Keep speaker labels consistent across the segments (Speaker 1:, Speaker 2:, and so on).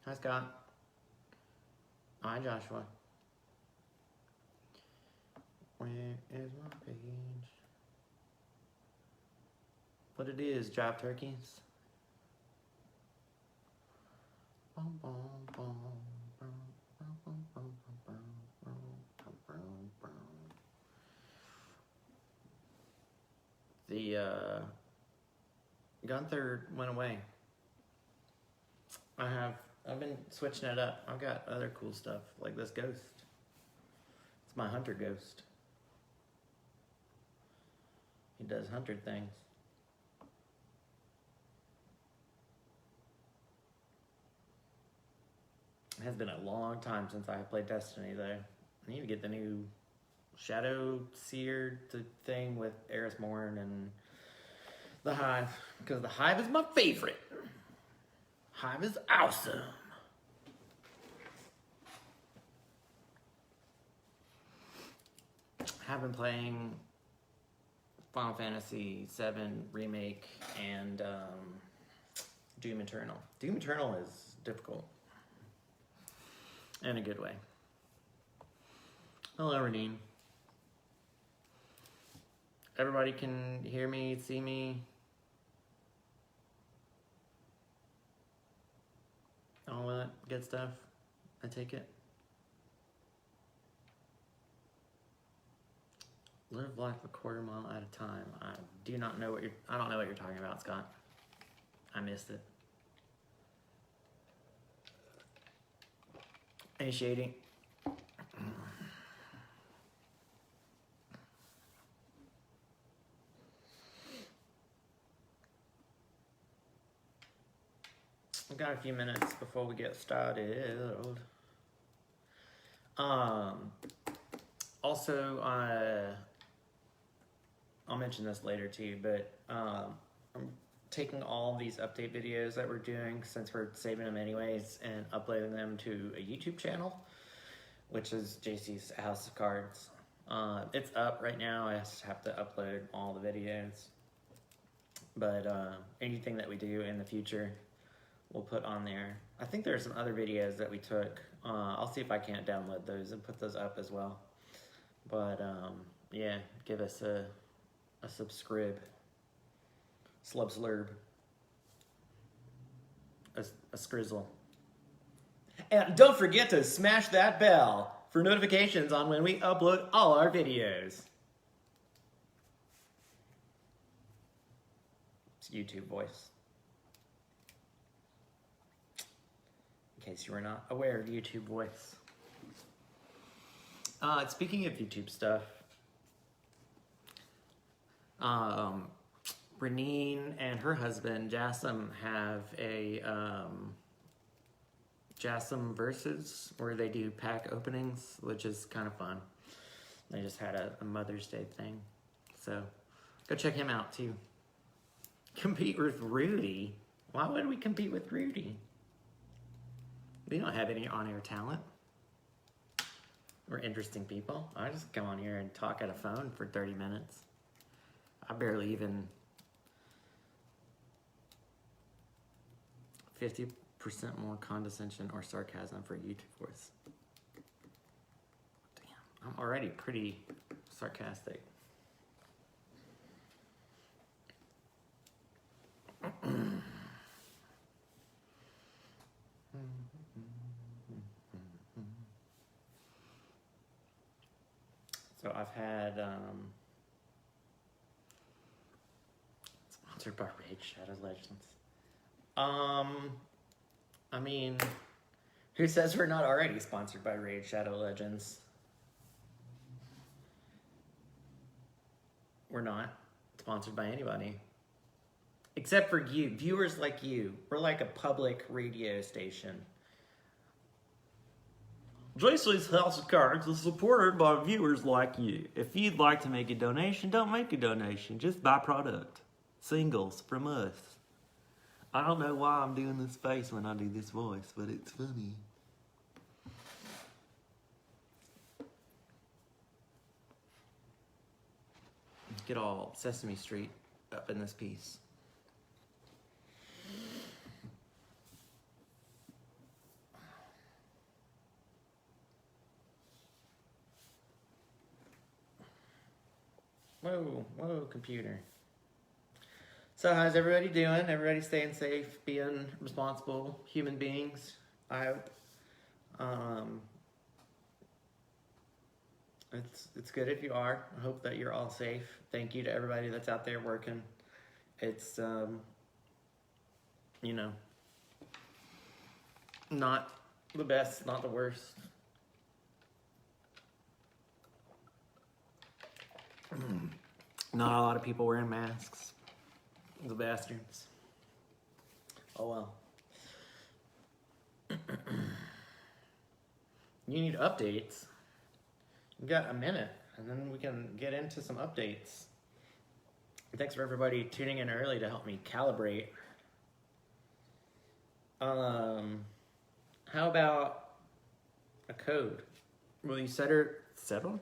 Speaker 1: Hi, Scott. Hi, Joshua. Where is my page? What it is, Jive Turkeys? The Gunther went away. I've been switching it up. I've got other cool stuff like this ghost. It's my hunter ghost. He does hunter things. It has been a long time since I played Destiny though. I need to get the new Shadow Seer thing with Eris Morn and the Hive, because the Hive is my favorite. Hive is awesome. I've been playing Final Fantasy VII Remake and Doom Eternal. Doom Eternal is difficult. In a good way. Hello, Renine. Everybody can hear me, see me. All that good stuff. I take it. Live life a quarter mile at a time. I don't know what you're talking about, Scott. I missed it. Hey, Shady. We've got a few minutes before we get started. Also, I'll mention this later too, but I'm taking all these update videos that we're doing, since we're saving them anyways, and uploading them to a YouTube channel, which is JC's House of Cards. It's up right now. I just have to upload all the videos. But anything that we do in the future, we'll put on there. I think there's some other videos that we took. I'll see if I can't download those and put those up as well. But yeah, give us a subscribe. Slub slurb. A scrizzle. And don't forget to smash that bell for notifications on when we upload all our videos. It's YouTube voice. In case you were not aware of YouTube voice. Speaking of YouTube stuff, Renine and her husband, Jassim, have a Jassim Versus, where they do pack openings, which is kind of fun. They just had a Mother's Day thing. So, go check him out, too. Compete with Rudy? Why would we compete with Rudy? We don't have any on-air talent. We're interesting people. I just come on here and talk at a phone for 30 minutes. I barely even... 50% more condescension or sarcasm for YouTube voice. Damn, I'm already pretty sarcastic. So I've had sponsored by Raid Shadow Legends. I mean, who says we're not already sponsored by Raid Shadow Legends? We're not sponsored by anybody. Except for you, viewers like you. We're like a public radio station. JC's House of Cards is supported by viewers like you. If you'd like to make a donation, don't make a donation. Just buy product. Singles from us.
Speaker 2: I don't know why I'm doing this face when I do this voice, but it's funny.
Speaker 1: Get all Sesame Street up in this piece. Whoa, computer. So how's everybody doing? Everybody staying safe, being responsible human beings, I hope. It's good if you are. I hope that you're all safe. Thank you to everybody that's out there working. It's you know, not the best, not the worst. Not a lot of people wearing masks. The bastards. Oh well. You need updates. You got a minute, and then we can get into some updates. Thanks for everybody tuning in early to help me calibrate. How about a code? Will you settle? Seba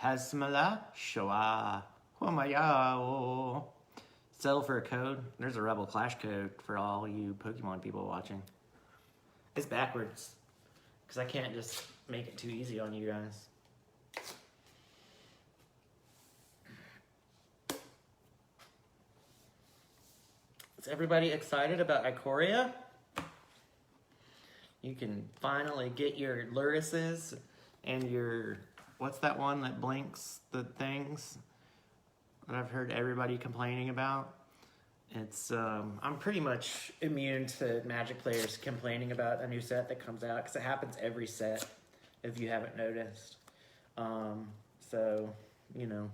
Speaker 1: Hasmala Shoa Homaya. Settle for a code. There's a Rebel Clash code for all you Pokemon people watching. It's backwards, because I can't just make it too easy on you guys. Is everybody excited about Ikoria? You can finally get your Lurises and your, what's that one that blinks the things that I've heard everybody complaining about? It's, I'm pretty much immune to Magic players complaining about a new set that comes out, because it happens every set, if you haven't noticed. So, you know,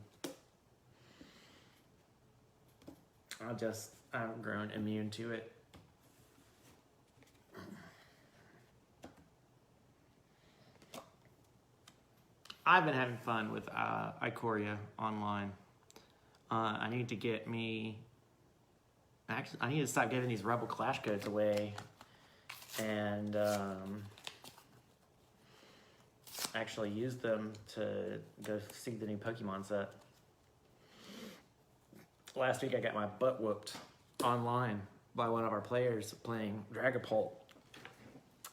Speaker 1: I've grown immune to it. I've been having fun with Ikoria online. I need to get me... Actually, I need to stop giving these Rebel Clash codes away and actually use them to go see the new Pokemon set. Last week I got my butt whooped online by one of our players playing Dragapult.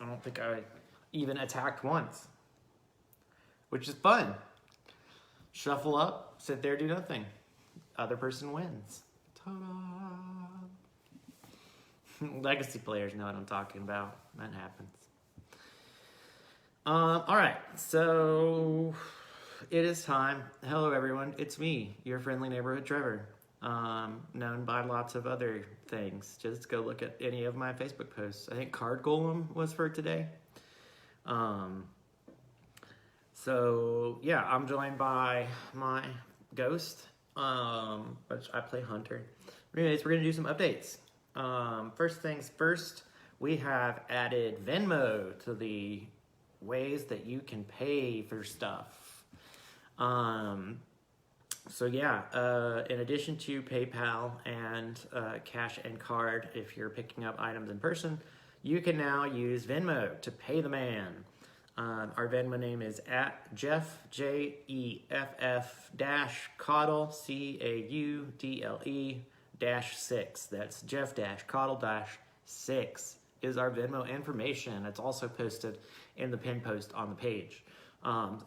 Speaker 1: I don't think I even attacked once, which is fun. Shuffle up, sit there, do nothing. Other person wins. Ta-da! Legacy players know what I'm talking about. That happens. All right, so it is time. Hello, everyone. It's me, your friendly neighborhood Trevor, known by lots of other things. Just go look at any of my Facebook posts. I think Card Golem was for today. So yeah, I'm joined by my ghost, which I play Hunter. Anyways, we're gonna do some updates. First things first, we have added Venmo to the ways that you can pay for stuff. So yeah, in addition to PayPal and cash and card, if you're picking up items in person, you can now use Venmo to pay the man. Our Venmo name is at Jeff, Jeff Caudle, Caudle -6. That's Jeff Caudle -6 is our Venmo information. It's also posted in the pin post on the page.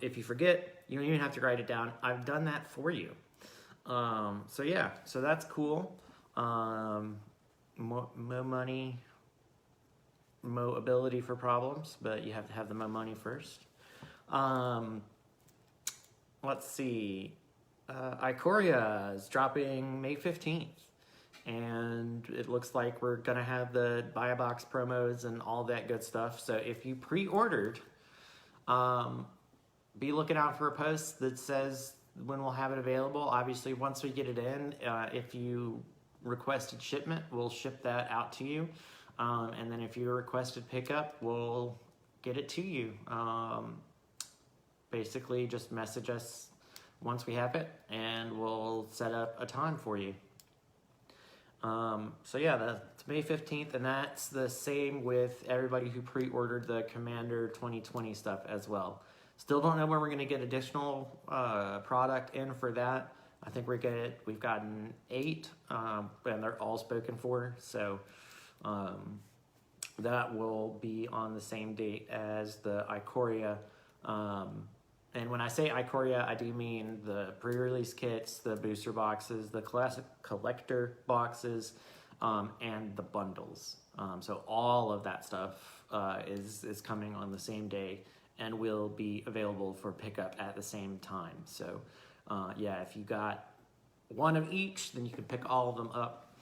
Speaker 1: If you forget, you don't even have to write it down. I've done that for you. So yeah, so that's cool. More money, more ability for problems, but you have to have the more money first. Let's see. Ikoria is dropping May 15th. And it looks like we're going to have the buy a box promos and all that good stuff. So if you pre-ordered, be looking out for a post that says when we'll have it available. Obviously, once we get it in, if you requested shipment, we'll ship that out to you. And then if you requested pickup, we'll get it to you. Basically, just message us once we have it, and we'll set up a time for you. So yeah, that's May 15th, and that's the same with everybody who pre-ordered the Commander 2020 stuff as well. Still don't know when we're going to get additional product in for that. I think we've gotten 8, and they're all spoken for. So that will be on the same date as the Ikoria. And when I say Ikoria, I do mean the pre-release kits, the booster boxes, the classic collector boxes, and the bundles. So all of that stuff is coming on the same day and will be available for pickup at the same time. So yeah, if you got one of each, then you can pick all of them up.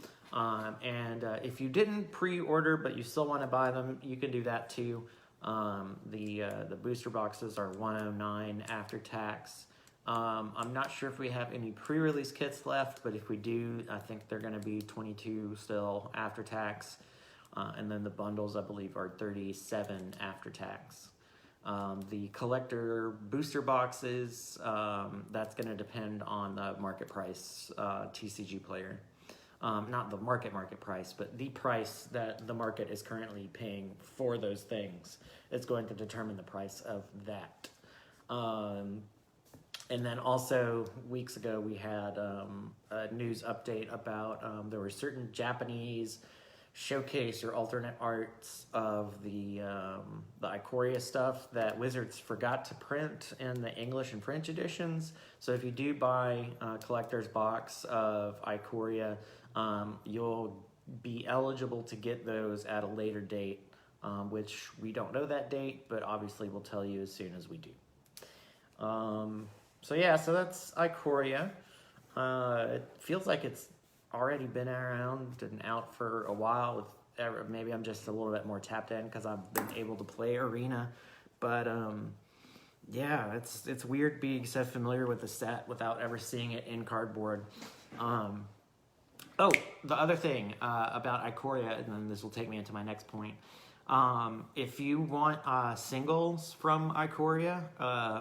Speaker 1: And if you didn't pre-order but you still want to buy them, you can do that too. The booster boxes are $109 after tax. I'm not sure if we have any pre-release kits left, but if we do, I think they're going to be $22 still after tax. And then the bundles, I believe, are $37 after tax. The collector booster boxes, that's going to depend on the market price TCG player. Not the market price, but the price that the market is currently paying for those things is going to determine the price of that. And then also, weeks ago, we had a news update about there were certain Japanese showcase or alternate arts of the Ikoria stuff that Wizards forgot to print in the English and French editions. So if you do buy a collector's box of Ikoria, you'll be eligible to get those at a later date, which we don't know that date, but obviously we'll tell you as soon as we do. So yeah, so that's Ikoria. It feels like it's already been around and out for a while. Maybe I'm just a little bit more tapped in because I've been able to play Arena, but yeah, it's weird being so familiar with the set without ever seeing it in cardboard. Oh, the other thing about Ikoria, and then this will take me into my next point. If you want singles from Ikoria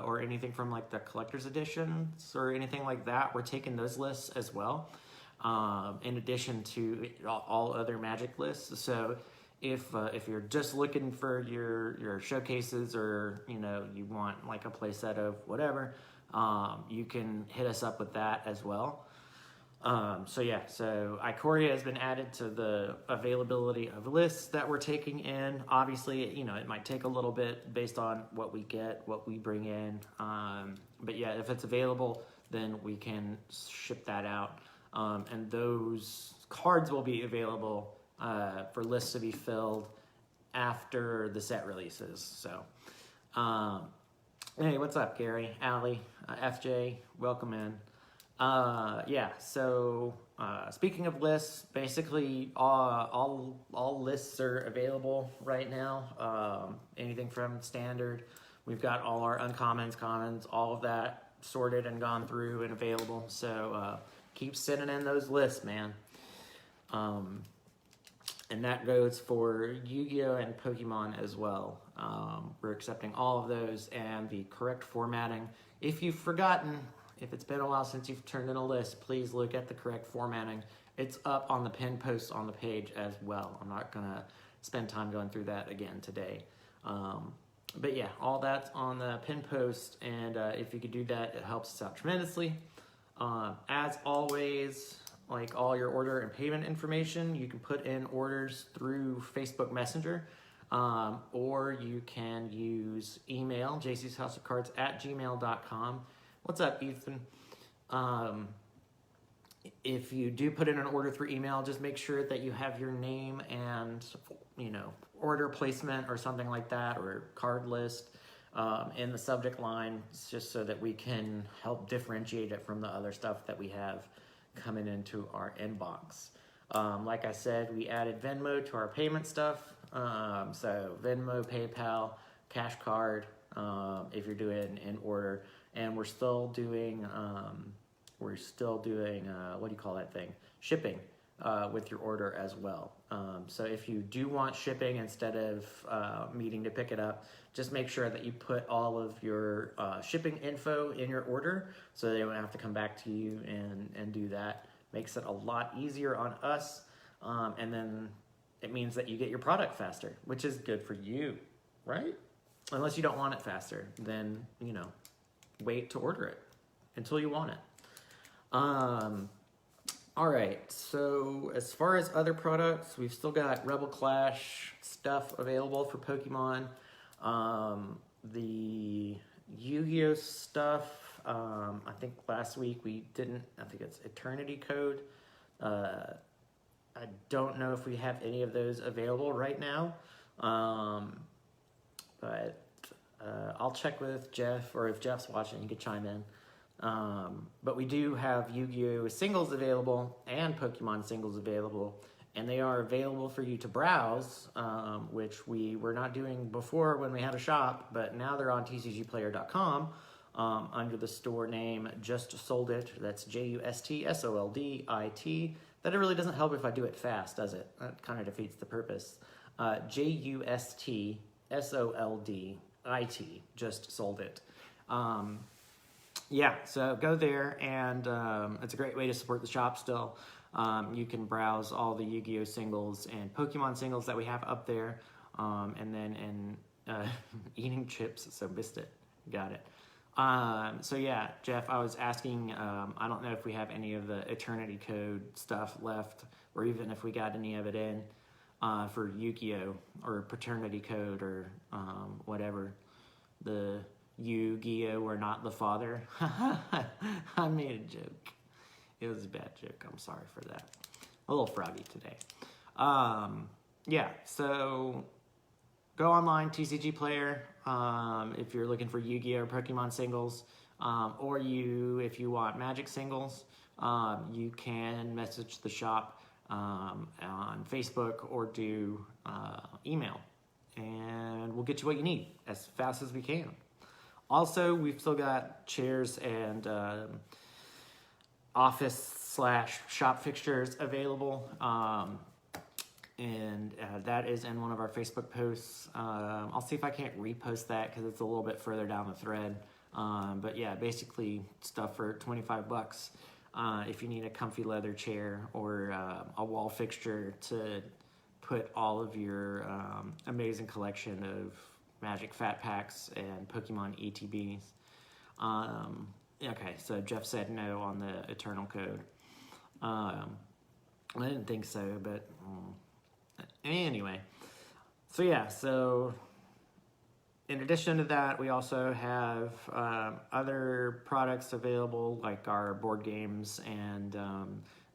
Speaker 1: or anything from like the collector's editions or anything like that, we're taking those lists as well. In addition to all other Magic lists. So if you're just looking for your showcases, or you want like a play set of whatever, you can hit us up with that as well. So yeah, so Ikoria has been added to the availability of lists that we're taking in. Obviously, it might take a little bit based on what we get, what we bring in. But yeah, if it's available, then we can ship that out. And those cards will be available for lists to be filled after the set releases. So, hey, what's up, Gary, Allie, FJ? Welcome in. Yeah. So, speaking of lists, basically all lists are available right now. Anything from standard, we've got all our uncommons, commons, all of that sorted and gone through and available. So. Keep sending in those lists, man. And that goes for Yu-Gi-Oh! And Pokemon as well. We're accepting all of those and the correct formatting. If you've forgotten, if it's been a while since you've turned in a list, please look at the correct formatting. It's up on the pin post on the page as well. I'm not going to spend time going through that again today. But yeah, all that's on the pin post, and if you could do that, it helps us out tremendously. As always, like all your order and payment information, you can put in orders through Facebook Messenger, or you can use email, jcshouseofcards@gmail.com. What's up, Ethan? If you do put in an order through email, just make sure that you have your name and, order placement or something like that, or card list in the subject line, just so that we can help differentiate it from the other stuff that we have coming into our inbox. Like I said, we added Venmo to our payment stuff. So Venmo, PayPal, Cash Card, if you're doing in order. And we're still doing, what do you call that thing? Shipping with your order as well. So if you do want shipping instead of needing to pick it up, just make sure that you put all of your shipping info in your order so they don't have to come back to you and do that. Makes it a lot easier on us. And then it means that you get your product faster, which is good for you, right? Unless you don't want it faster, then, wait to order it until you want it. All right, so as far as other products, we've still got Rebel Clash stuff available for Pokemon. The Yu-Gi-Oh stuff, I think last week we didn't, I think it's Eternity Code. I don't know if we have any of those available right now, but I'll check with Jeff, or if Jeff's watching, he could chime in. But we do have Yu-Gi-Oh! Singles available and Pokemon singles available, and they are available for you to browse, which we were not doing before when we had a shop, but now they're on tcgplayer.com under the store name Just Sold It. That's JUSTSOLDIT. That really doesn't help if I do it fast, does it? That kind of defeats the purpose. JUSTSOLDIT. Just Sold It. Yeah, so go there, and it's a great way to support the shop still. You can browse all the Yu-Gi-Oh! Singles and Pokemon singles that we have up there, and then eating chips, so missed it. Got it. So yeah, Jeff, I was asking, I don't know if we have any of the Eternity Code stuff left, or even if we got any of it in for Yu-Gi-Oh! Or Paternity Code, or whatever. The Yu-Gi-Oh! We're not the father. I made a joke. It was a bad joke. I'm sorry for that. A little froggy today. Yeah, so go online, TCG Player, if you're looking for Yu-Gi-Oh! Or Pokemon singles, or if you want Magic singles, you can message the shop on Facebook or do email, and we'll get you what you need as fast as we can. Also, we've still got chairs and office/shop fixtures available, and that is in one of our Facebook posts. I'll see if I can't repost that because it's a little bit further down the thread. But yeah, basically stuff for $25 if you need a comfy leather chair or a wall fixture to put all of your amazing collection of Magic Fat Packs and Pokemon ETBs. Okay, so Jeff said no on the Eternal Code. I didn't think so, but anyway. So yeah, so in addition to that, we also have other products available, like our board games and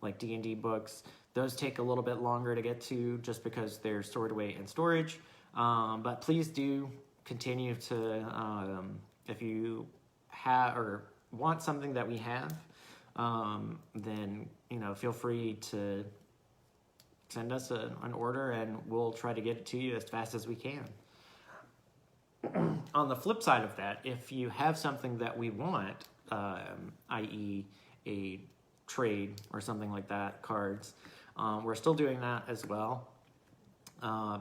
Speaker 1: like D&D books. Those take a little bit longer to get to just because they're stored away in storage. But please do continue to, if you have or want something that we have, then feel free to send us an order and we'll try to get it to you as fast as we can. On the flip side of that, if you have something that we want, i.e. a trade or something like that, cards, we're still doing that as well.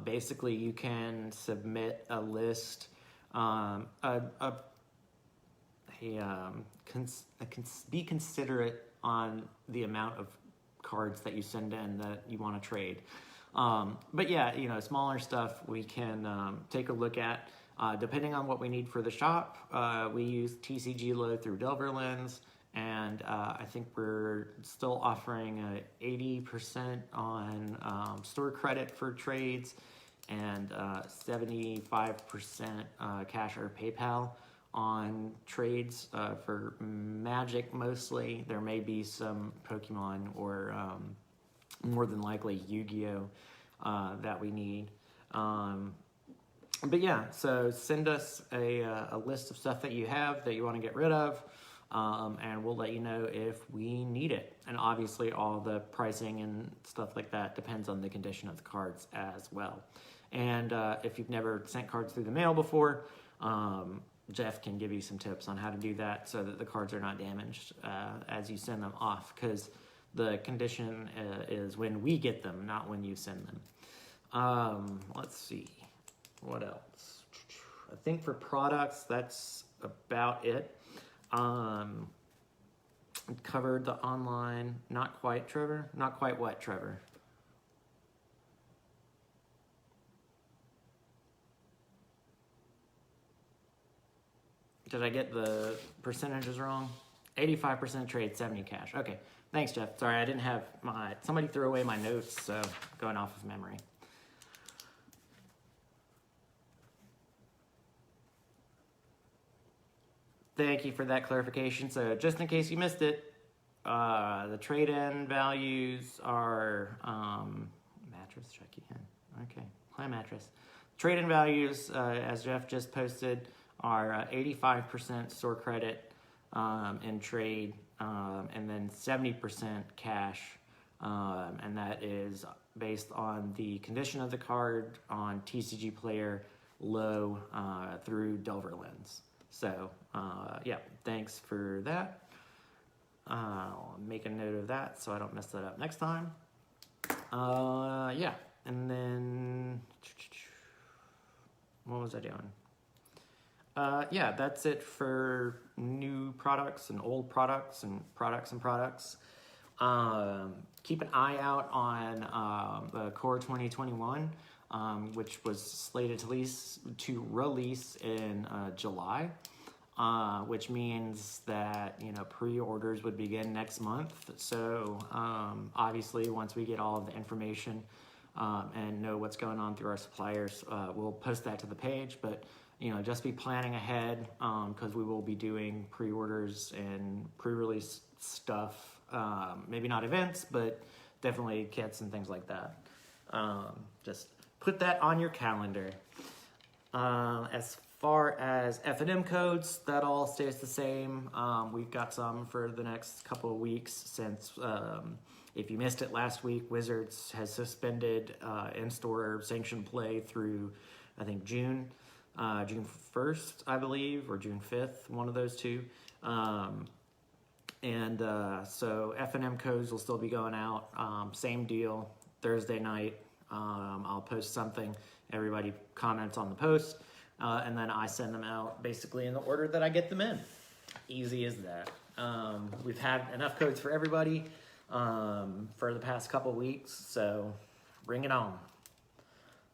Speaker 1: Basically, you can submit a list, be considerate on the amount of cards that you send in that you want to trade. But yeah, smaller stuff we can take a look at. Depending on what we need for the shop, we use TCG Load through Delverlens, and I think we're still offering 80% on store credit for trades and 75% cash or PayPal on trades for Magic mostly. There may be some Pokemon or more than likely Yu-Gi-Oh! That we need. But yeah, so send us a list of stuff that you have that you want to get rid of, and we'll let you know if we need it. And obviously all the pricing and stuff like that depends on the condition of the cards as well. And if you've never sent cards through the mail before, Jeff can give you some tips on how to do that so that the cards are not damaged as you send them off, because the condition is when we get them, not when you send them. Let's see. What else? I think for products, that's about it. Covered the online. Not quite, Trevor? Not quite what, Trevor? Did I get the percentages wrong? 85% trade, 70 cash. Okay, thanks, Jeff. Sorry, I didn't have somebody threw away my notes, so going off of memory. Thank you for that clarification. So just in case you missed it, the trade-in values are mattress, check again. Okay, hi mattress. Trade-in values, as Jeff just posted, are 85% store credit in trade, and then 70% cash, and that is based on the condition of the card on TCG Player low through Delver Lens. So yeah, thanks for that. I'll make a note of that so I don't mess that up next time. Yeah, and then what was I doing? Yeah, that's it for new products and old products and products. Keep an eye out on the Core 2021, which was slated to release in July, which means that pre-orders would begin next month. So obviously, once we get all of the information and know what's going on through our suppliers, we'll post that to the page. But just be planning ahead because we will be doing pre-orders and pre-release stuff. Maybe not events, but definitely kits and things like that. Just put that on your calendar. As far as F&M codes, that all stays the same. We've got some for the next couple of weeks since if you missed it last week, Wizards has suspended in-store sanctioned play through, I think, June 1st, I believe, or June 5th, one of those two. So F&M codes will still be going out. Same deal, Thursday night. I'll post something. Everybody comments on the post. And then I send them out basically in the order that I get them in. Easy as that. We've had enough codes for everybody for the past couple weeks, so bring it on.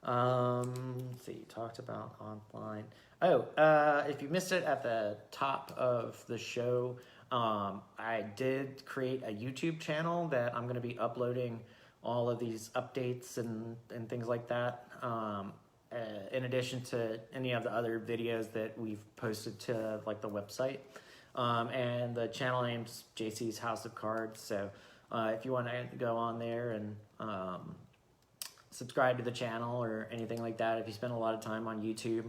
Speaker 1: Let's see, talked about online. If you missed it at the top of the show, I did create a YouTube channel that I'm going to be uploading all of these updates and things like that. In addition to any of the other videos that we've posted to like the website. And the channel name's JC's House of Cards. So if you want to go on there and subscribe to the channel or anything like that, if you spend a lot of time on YouTube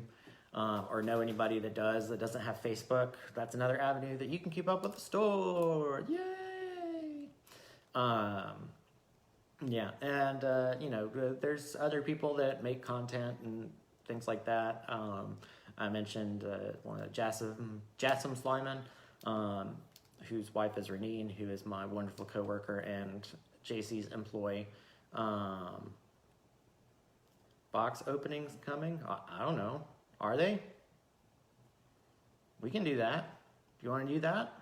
Speaker 1: or know anybody that doesn't have Facebook, that's another avenue that you can keep up with the store. Yay! Yeah, and there's other people that make content and things like that. I mentioned Jassim Slyman, whose wife is Reneen, who is my wonderful coworker and JC's employee. Box openings coming? I don't know. Are they? We can do that. Do you want to do that?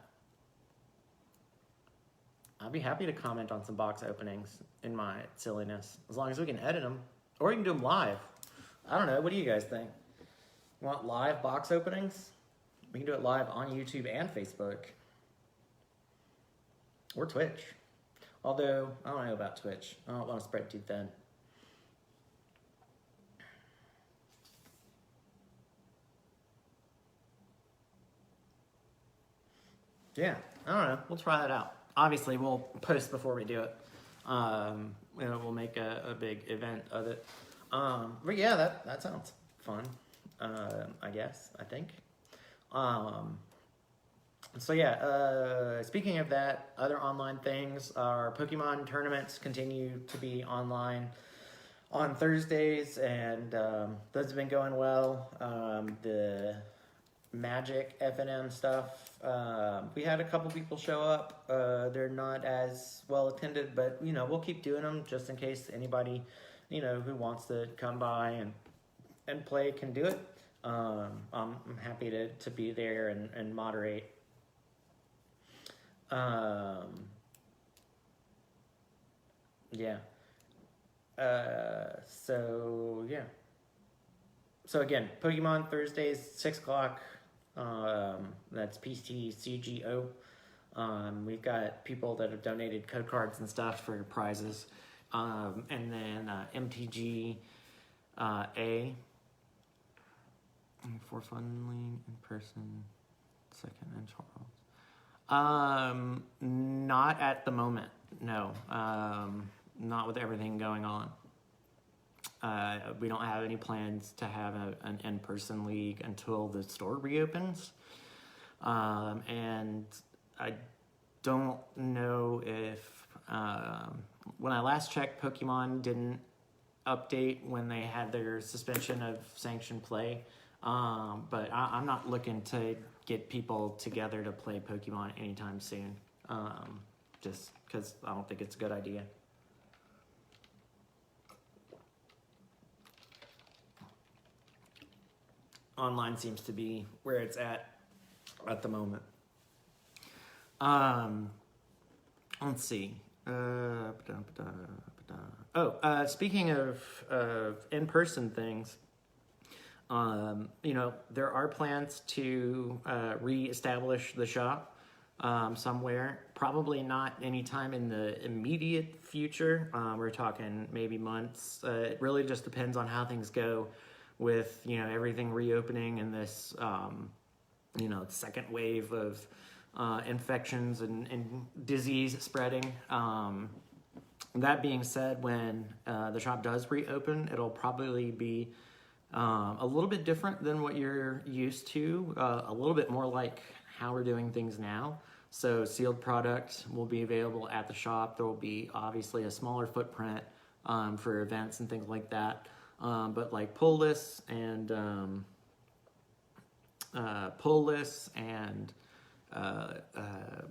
Speaker 1: I'd be happy to comment on some box openings in my silliness, as long as we can edit them. Or you can do them live. I don't know. What do you guys think? You want live box openings? We can do it live on YouTube and Facebook. Or Twitch. Although, I don't know about Twitch. I don't want to spread too thin. Yeah, I don't know. We'll try that out. Obviously, we'll post before we do it. We'll make a big event of it. But yeah, that sounds fun. I guess, I think. So yeah, speaking of that, other online things, our Pokemon tournaments continue to be online on Thursdays, and those have been going well. The Magic F&M stuff, we had a couple people show up. They're not as well attended, but we'll keep doing them just in case anybody who wants to come by and play can do it. I'm happy to be there and moderate. Yeah. So yeah. So again, Pokemon Thursdays, 6 o'clock. That's PTCGO. We've got people that have donated code cards and stuff for prizes. And then MTG A for funneling in person, second and Charles. Not at the moment, no. Not with everything going on. We don't have any plans to have an in-person league until the store reopens. And I don't know if, when I last checked, Pokemon didn't update when they had their suspension of sanctioned play. But I'm not looking to get people together to play Pokemon anytime soon. Just because I don't think it's a good idea. Online seems to be where it's at the moment. Let's see. Speaking of in-person things, there are plans to re-establish the shop somewhere. Probably not anytime in the immediate future. We're talking maybe months. It really just depends on how things go with, everything reopening and this, second wave of infections and disease spreading. That being said, when the shop does reopen, it'll probably be a little bit different than what you're used to, a little bit more like how we're doing things now. So sealed product will be available at the shop. There will be obviously a smaller footprint for events and things like that. But like pull lists and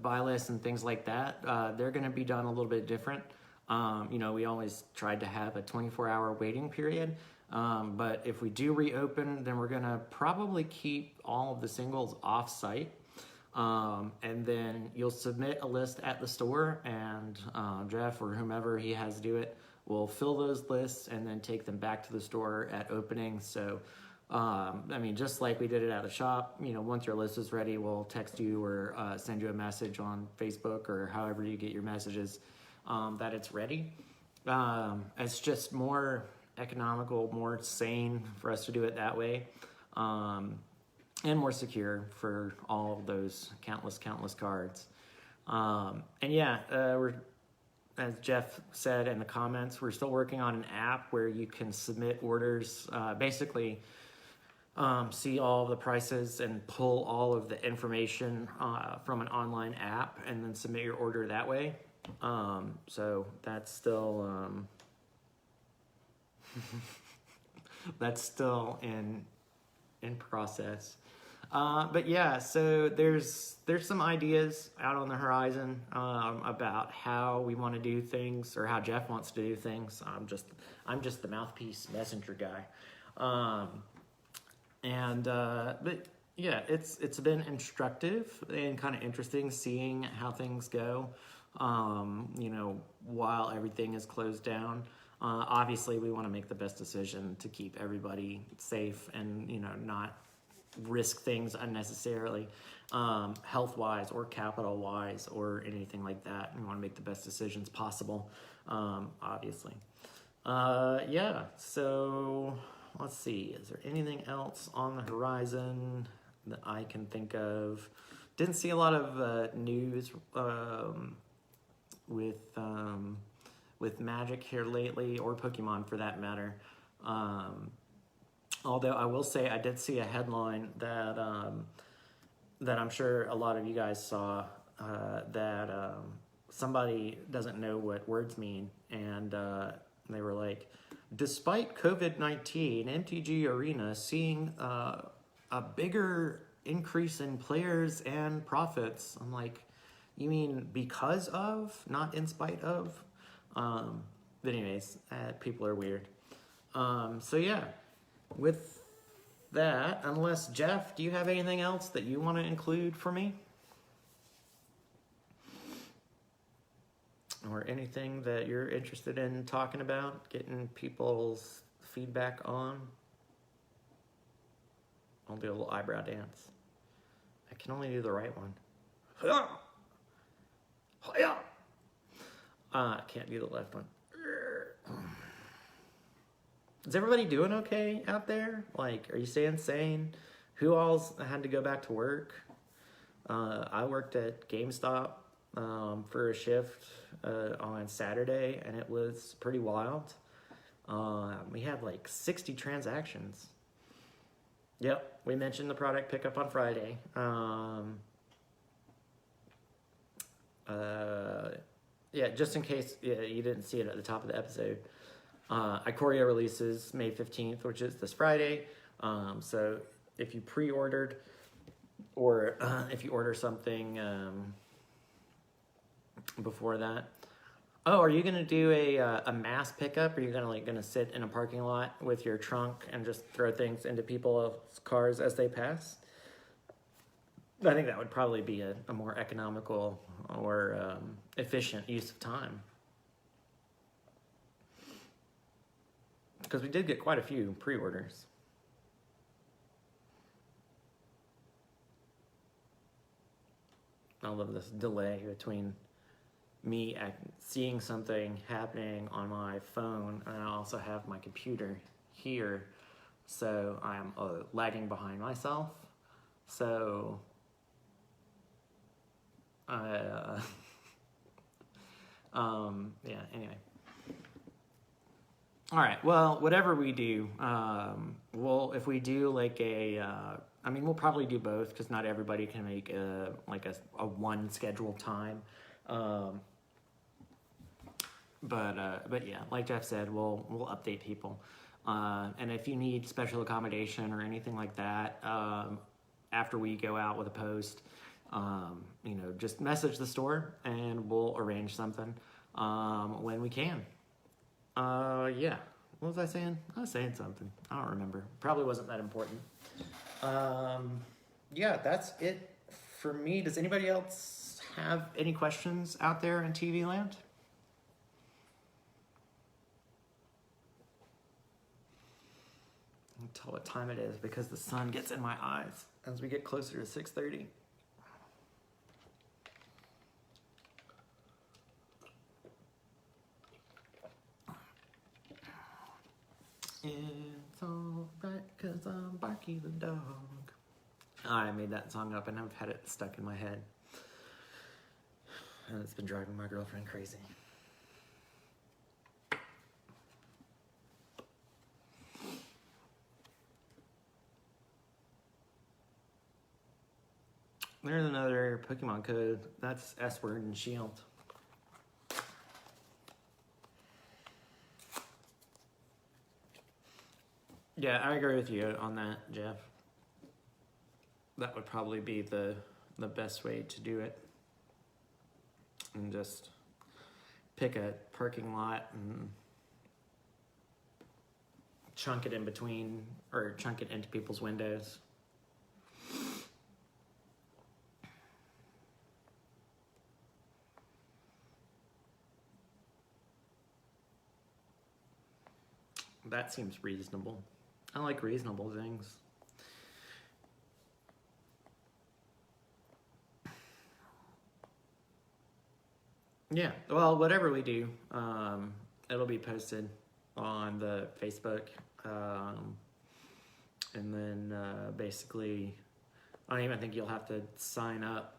Speaker 1: buy lists and things like that, they're going to be done a little bit different. We always tried to have a 24-hour waiting period. But if we do reopen, then we're going to probably keep all of the singles off-site. And then you'll submit a list at the store, and Jeff or whomever he has to do it will fill those lists and then take them back to the store at opening. So, just like we did it at the shop, once your list is ready, we'll text you or send you a message on Facebook or however you get your messages that it's ready. It's just more economical, more sane for us to do it that way, and more secure for all of those countless cards. We're, as Jeff said in the comments, we're still working on an app where you can submit orders, basically see all the prices and pull all of the information from an online app and then submit your order that way. So that's still that's still in process. So there's some ideas out on the horizon about how we want to do things, or how Jeff wants to do things. I'm just the mouthpiece messenger guy. It's been instructive and kind of interesting seeing how things go. While everything is closed down. Obviously, we want to make the best decision to keep everybody safe and, not risk things unnecessarily, health-wise or capital-wise or anything like that. We want to make the best decisions possible, obviously. So let's see. Is there anything else on the horizon that I can think of? Didn't see a lot of news with Magic here lately, or Pokemon for that matter. Although I will say I did see a headline that I'm sure a lot of you guys saw, that somebody doesn't know what words mean, and they were like, despite COVID-19, MTG Arena seeing a bigger increase in players and profits. I'm like, you mean because of, not in spite of? But anyways, people are weird. With that, unless, Jeff, do you have anything else that you want to include for me? Or anything that you're interested in talking about, getting people's feedback on? I'll do a little eyebrow dance. I can only do the right one. I can't do the left one. Is everybody doing okay out there? Like, are you staying sane? Who all's had to go back to work? I worked at GameStop for a shift on Saturday, and it was pretty wild. We had like 60 transactions. Yep, we mentioned the product pickup on Friday. Yeah, just in case you didn't see it at the top of the episode, Ikoria releases May 15th, which is this Friday. So if you pre-ordered or if you order something before that. Oh, are you gonna do a mass pickup? Or are you gonna sit in a parking lot with your trunk and just throw things into people's cars as they pass? I think that would probably be a more economical or efficient use of time. Because we did get quite a few pre-orders. I love this delay between me seeing something happening on my phone, and I also have my computer here, so I'm lagging behind myself. So yeah, anyway. All right, well, whatever we do, if we do like we'll probably do both, because not everybody can make a one scheduled time. But yeah, like Jeff said, we'll update people. And if you need special accommodation or anything like that, after we go out with a post, just message the store and we'll arrange something when we can. Yeah. What was I saying? I was saying something. I don't remember. Probably wasn't that important. Yeah, that's it for me. Does anybody else have any questions out there in TV land? I can tell what time it is because the sun gets in my eyes as we get closer to 6:30. It's alright, 'cause I'm Barky the dog. I made that song up and I've had it stuck in my head. And it's been driving my girlfriend crazy. There's another Pokemon code. That's S-Word and Shield. Yeah, I agree with you on that, Jeff. That would probably be the best way to do it. And just pick a parking lot and chunk it in between, or chunk it into people's windows. That seems reasonable. I like reasonable things. Yeah, well, whatever we do, it'll be posted on the Facebook. And then basically, I don't even think you'll have to sign up.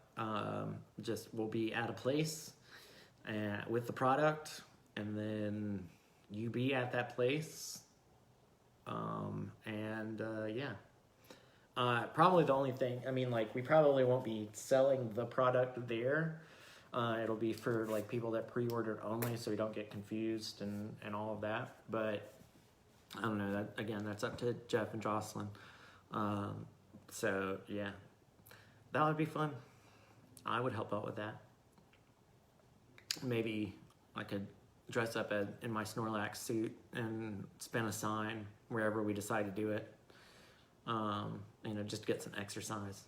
Speaker 1: Just we'll be at a place with the product, and then you be at that place. Yeah. Probably the only thing, we probably won't be selling the product there. It'll be for people that pre-ordered only, so we don't get confused and all of that. But I don't know, that's up to Jeff and Jocelyn. So yeah, that would be fun. I would help out with that. Maybe I could dress up in my Snorlax suit and spin a sign wherever we decide to do it. Just get some exercise.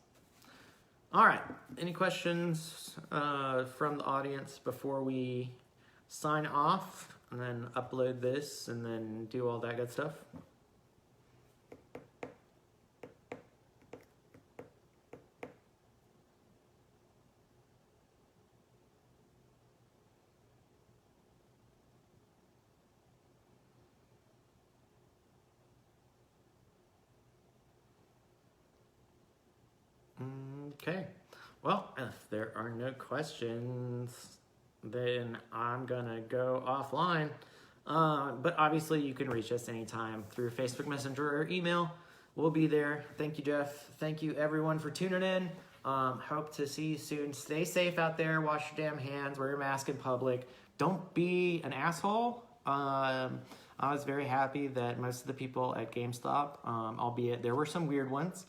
Speaker 1: All right, any questions from the audience before we sign off and then upload this and then do all that good stuff? Okay. Well, if there are no questions, then I'm gonna go offline. But obviously, you can reach us anytime through Facebook Messenger or email. We'll be there. Thank you, Jeff. Thank you, everyone, for tuning in. Hope to see you soon. Stay safe out there. Wash your damn hands. Wear your mask in public. Don't be an asshole. I was very happy that most of the people at GameStop, albeit there were some weird ones,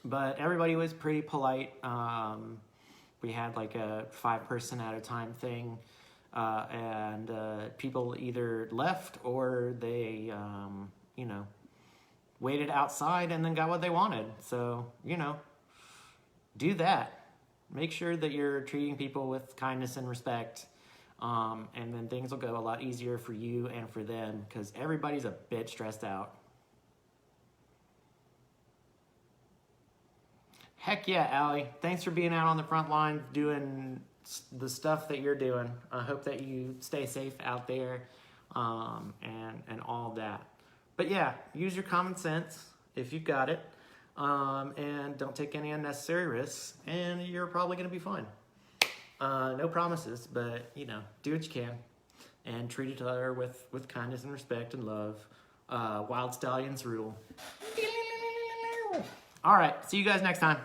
Speaker 1: but everybody was pretty polite. We had like a 5-person at a time thing, and people either left or they, waited outside and then got what they wanted. So, do that. Make sure that you're treating people with kindness and respect, and then things will go a lot easier for you and for them, because everybody's a bit stressed out. Heck yeah, Allie. Thanks for being out on the front line doing the stuff that you're doing. I hope that you stay safe out there, and all that. But yeah, use your common sense if you've got it, and don't take any unnecessary risks, and you're probably going to be fine. No promises, but, do what you can, and treat each other with kindness and respect and love. Wild Stallions rule. All right, see you guys next time.